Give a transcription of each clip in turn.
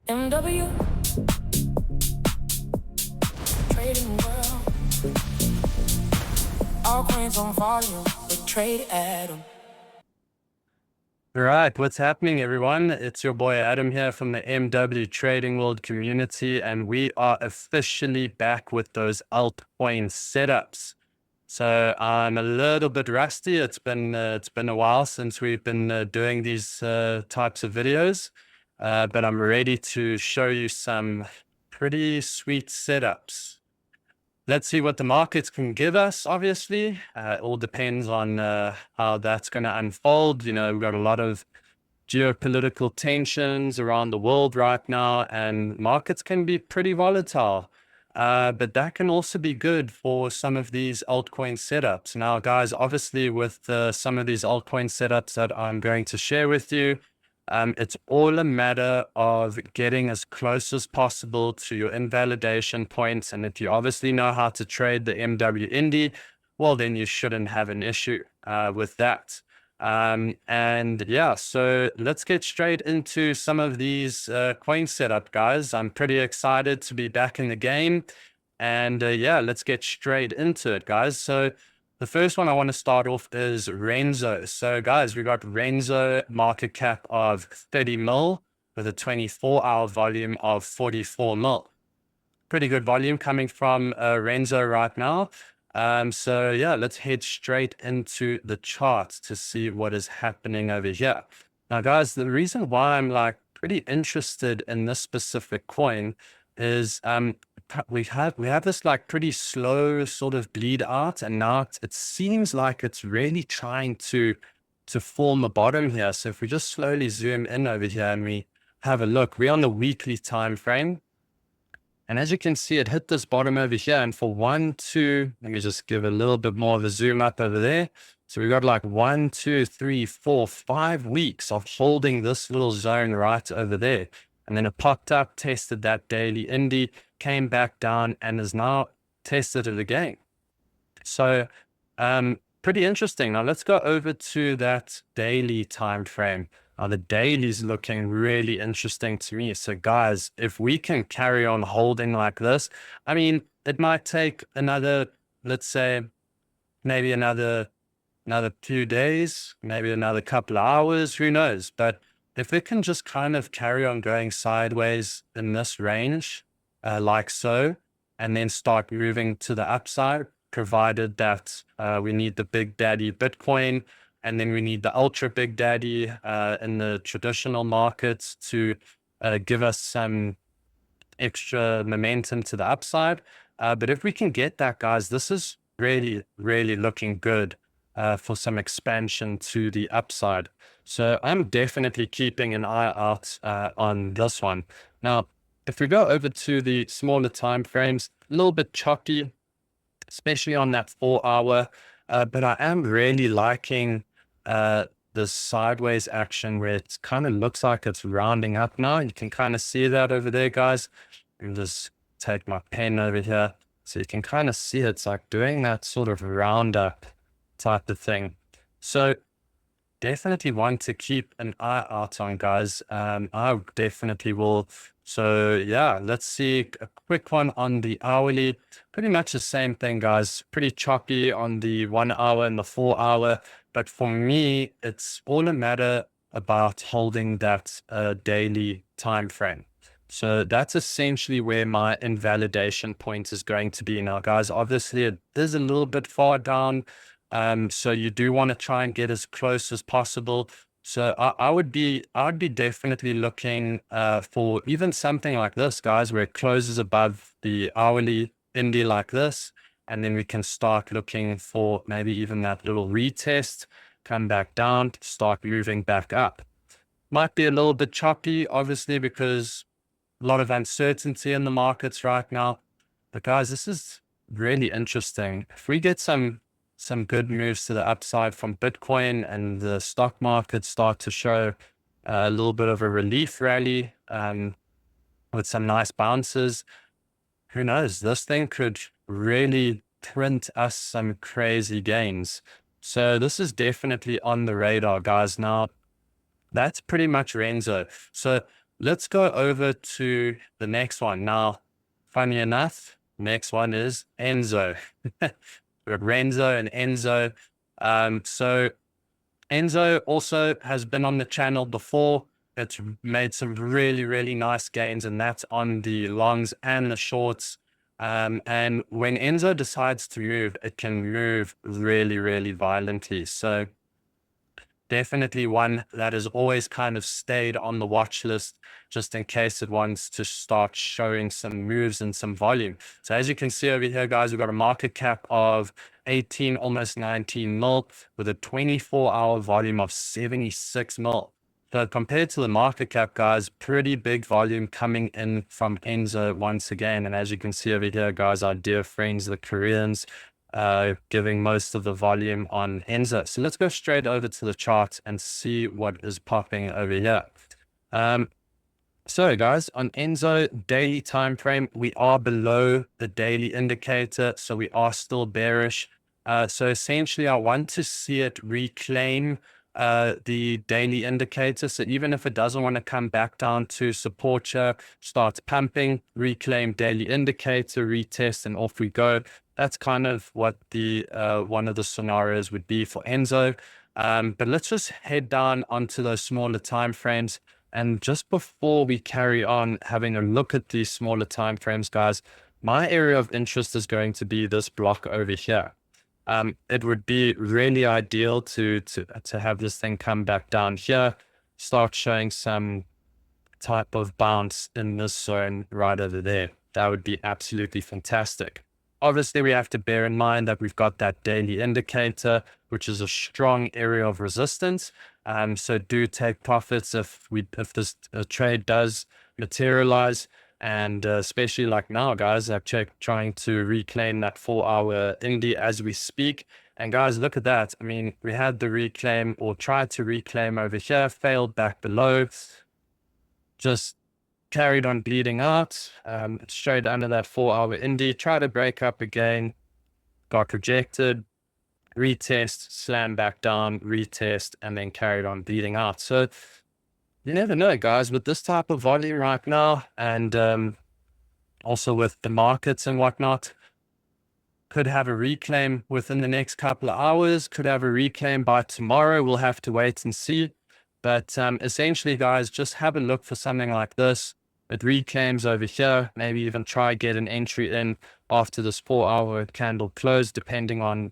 MW trading world. Altcoins on volume. We trade Adam. All right, what's happening, everyone? It's your boy Adam here from the MW Trading World community, and we are officially back with those altcoin setups. So I'm a little bit rusty. It's been a while since we've been doing these types of videos, but I'm ready to show you some pretty sweet setups. Let's see what the markets can give us, obviously. It all depends on how that's going to unfold. You know, we've got a lot of geopolitical tensions around the world right now, and markets can be pretty volatile. But that can also be good for some of these altcoin setups. Now, guys, obviously with some of these altcoin setups that I'm going to share with you, it's all a matter of getting as close as possible to your invalidation points. And if you obviously know how to trade the MW Indy, well, then you shouldn't have an issue with that. And yeah, so let's get straight into some of these coin setup, guys. I'm pretty excited to be back in the game. And yeah, let's get straight into it, guys. So the first one I want to start off is Renzo. So guys, we got Renzo market cap of 30 mil with a 24-hour volume of 44 mil. Pretty good volume coming from Renzo right now. So yeah, let's head straight into the charts to see what is happening over here. Now, guys, the reason why I'm like pretty interested in this specific coin is we have this like pretty slow sort of bleed out, and now it seems like it's really trying to form a bottom here. So if we just slowly zoom in over here and we have a look, we're on the weekly time frame. And as you can see, it hit this bottom over here. And for let me just give a little bit more of a zoom up over there. So we got like 1, 2, 3, 4, 5 weeks of holding this little zone right over there. And then it popped up, tested that daily Indy, came back down, and is now tested it again. So pretty interesting. Now let's go over to that daily time frame. Now the daily is looking really interesting to me. So guys, if we can carry on holding like this, I mean, it might take another, let's say, maybe another few days, maybe another couple of hours, who knows? But if it can just kind of carry on going sideways in this range, like so, and then start moving to the upside, provided that we need the big daddy Bitcoin, and then we need the ultra big daddy in the traditional markets to give us some extra momentum to the upside. But if we can get that, guys, this is really, really looking good for some expansion to the upside. So I'm definitely keeping an eye out on this one. Now, if we go over to the smaller time frames, a little bit choppy, especially on that 4-hour, but I am really liking the sideways action where it kind of looks like it's rounding up now. You can kind of see that over there, guys. I'll just take my pen over here. So you can kind of see it's like doing that sort of round up type of thing. So definitely want to keep an eye out on, guys. I definitely will. So yeah, let's see a quick one on the hourly. Pretty much the same thing, guys. Pretty choppy on the 1 hour and the 4-hour. But for me, it's all a matter about holding that daily time frame. So that's essentially where my invalidation point is going to be now, guys. Obviously, it is a little bit far down. So you do want to try and get as close as possible. So I would be definitely looking for even something like this, guys, where it closes above the hourly Indy like this. And then we can start looking for maybe even that little retest, come back down, start moving back up. Might be a little bit choppy, obviously, because a lot of uncertainty in the markets right now. But guys, this is really interesting. If we get some good moves to the upside from Bitcoin and the stock market start to show a little bit of a relief rally with some nice bounces, who knows, this thing could really print us some crazy gains. So this is definitely on the radar, guys. Now, that's pretty much Renzo. So let's go over to the next one. Now, funny enough, next one is Enzo. We've got Renzo and Enzo. So Enzo also has been on the channel before. It's made some really, really nice gains, and that's on the longs and the shorts. And when Enzo decides to move, it can move really, really violently. So definitely one that has always kind of stayed on the watch list just in case it wants to start showing some moves and some volume. So as you can see over here, guys, we've got a market cap of 18, almost 19 mil with a 24-hour volume of 76 mil. So compared to the market cap, guys, pretty big volume coming in from Enzo once again. And as you can see over here, guys, our dear friends, the Koreans, giving most of the volume on Enzo. So let's go straight over to the chart and see what is popping over here. So guys, on Enzo daily time frame, we are below the daily indicator, so we are still bearish. So essentially, I want to see it reclaim the daily indicator. So even if it doesn't want to come back down to support here, starts pumping, reclaim daily indicator, retest, and off we go. That's kind of what the one of the scenarios would be for Enzo. But let's just head down onto those smaller time frames. And just before we carry on having a look at these smaller time frames, guys, my area of interest is going to be this block over here. It would be really ideal to have this thing come back down here, start showing some type of bounce in this zone right over there. That would be absolutely fantastic. Obviously, we have to bear in mind that we've got that daily indicator, which is a strong area of resistance. So do take profits if this trade does materialize. And especially like now, guys, I'm trying to reclaim that 4-hour Indy as we speak. And guys, look at that. I mean, we had the reclaim or tried to reclaim over here, failed back below, just carried on bleeding out, straight under that 4-hour Indy, tried to break up again, got rejected, retest, slam back down, retest, and then carried on bleeding out. So you never know, guys, with this type of volume right now, and also with the markets and whatnot, could have a reclaim within the next couple of hours, could have a reclaim by tomorrow. We'll have to wait and see. But essentially, guys, just have a look for something like this. It reclaims over here, maybe even try get an entry in after this 4-hour candle close, depending on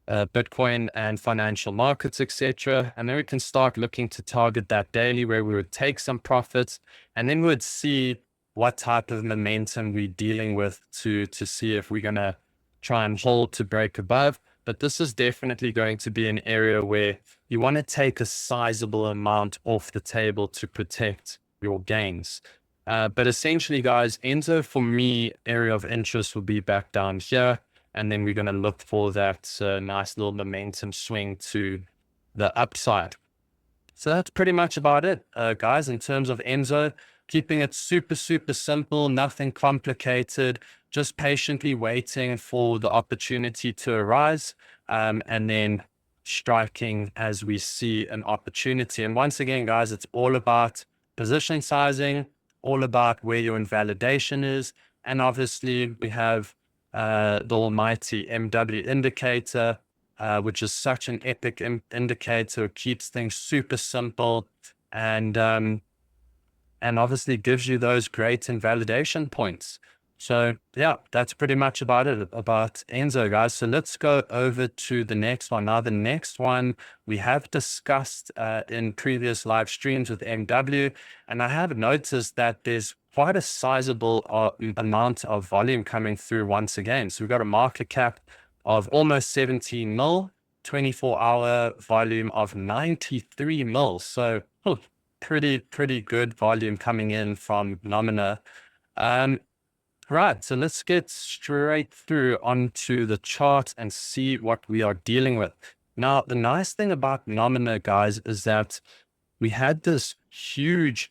Bitcoin and financial markets, etc. And then we can start looking to target that daily where we would take some profits, and then we would see what type of momentum we're dealing with to see if we're going to try and hold to break above. But this is definitely going to be an area where you want to take a sizable amount off the table to protect your gains. But essentially, guys, Enzo, for me, area of interest will be back down here. And then we're going to look for that nice little momentum swing to the upside. So that's pretty much about it, guys, in terms of Enzo. Keeping it super, super simple, nothing complicated, just patiently waiting for the opportunity to arise, and then striking as we see an opportunity. And once again, guys, it's all about position sizing, all about where your invalidation is. And obviously, we have the almighty MW indicator, which is such an epic indicator. It keeps things super simple, and obviously gives you those great invalidation points. So yeah, that's pretty much about it about Enzo, guys. So let's go over to the next one. Now, the next one we have discussed in previous live streams with MW, and I have noticed that there's quite a sizable amount of volume coming through once again. So we've got a market cap of almost 17 mil, 24-hour volume of 93 mil. So pretty good volume coming in from Nomina. Right, so let's get straight through onto the chart and see what we are dealing with. Now, the nice thing about Nomina, guys, is that we had this huge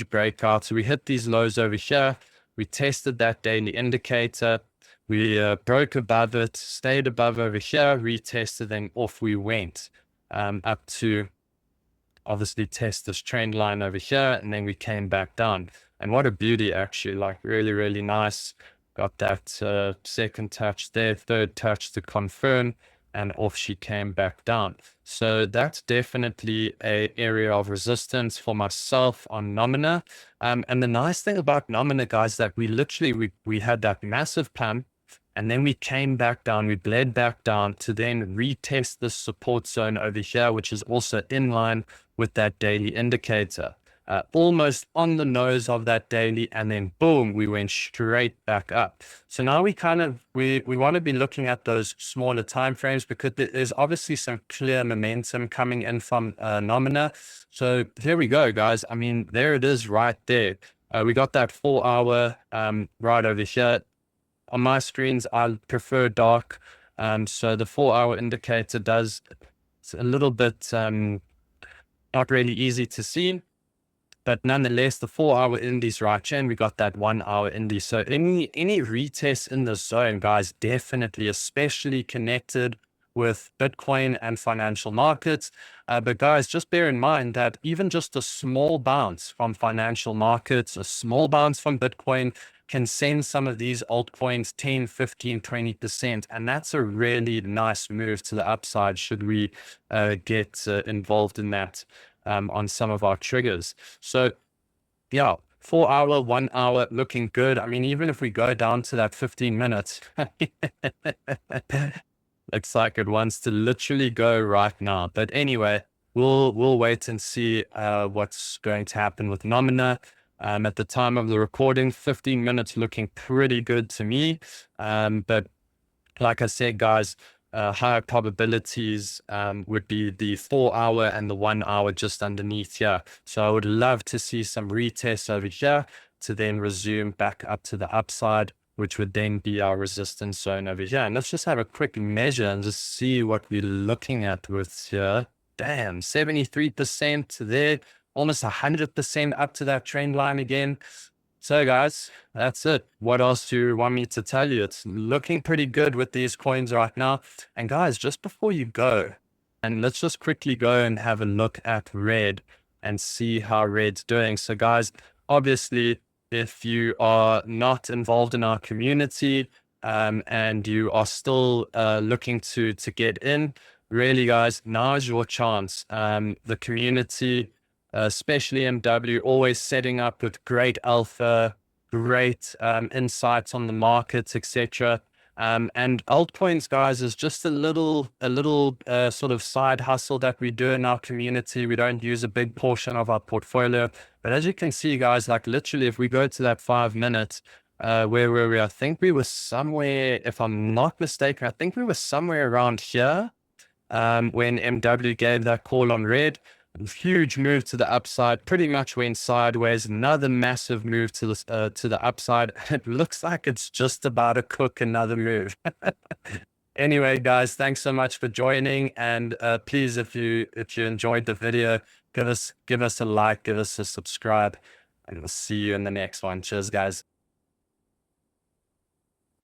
breakout. So we hit these lows over here. We tested that daily indicator. We broke above it, stayed above over here, retested, then off we went up to obviously test this trend line over here, and then we came back down. And what a beauty, actually, like really, really nice. Got that second touch there, third touch to confirm, and off she came back down. So that's definitely a area of resistance for myself on Nomina. And the nice thing about Nomina, guys, that we had that massive pump, and then we came back down, we bled back down to then retest this support zone over here, which is also in line with that daily indicator. Almost on the nose of that daily, and then boom, we went straight back up. So now we want to be looking at those smaller time frames, because there's obviously some clear momentum coming in from Nomina. So here we go, guys. I mean, there it is right there. We got that 4 hour right over here. On my screens, I prefer dark. So the 4 hour indicator it's a little bit not really easy to see. But nonetheless, the 4 hour indies right here, and we got that 1 hour indie. So any retest in the zone, guys, definitely, especially connected with Bitcoin and financial markets. But guys, just bear in mind that even just a small bounce from financial markets, a small bounce from Bitcoin can send some of these altcoins 10, 15, 20%. And that's a really nice move to the upside should we get involved in that. On some of our triggers. So yeah, 4 hour, 1 hour looking good. I mean, even if we go down to that 15 minutes, looks like it wants to literally go right now. But anyway, we'll wait and see what's going to happen with Nomina. At the time of the recording, 15 minutes looking pretty good to me. But like I said, guys, higher probabilities would be the 4 hour and the 1 hour just underneath here. So I would love to see some retests over here to then resume back up to the upside, which would then be our resistance zone over here. And let's just have a quick measure and just see what we're looking at with here. Damn, 73% there, almost 100% up to that trend line again. So guys, that's it. What else do you want me to tell you? It's looking pretty good with these coins right now. And guys, just before you go, and let's just quickly go and have a look at Red and see how Red's doing. So guys, obviously, if you are not involved in our community and you are still looking to get in, really guys, now is your chance. The community, especially MW, always setting up with great alpha, great insights on the markets, etc. And altcoins, guys, is just a little sort of side hustle that we do in our community. We don't use a big portion of our portfolio, but as you can see, guys, like literally, if we go to that 5 minutes, where were we? I think we were somewhere, if I'm not mistaken, I think we were somewhere around here when MW gave that call on Red. Huge move to the upside, pretty much went sideways. Another massive move to the upside. It looks like it's just about to cook another move. Anyway, guys, thanks so much for joining. And please, if you enjoyed the video, give us a like, give us a subscribe, and we'll see you in the next one. Cheers, guys.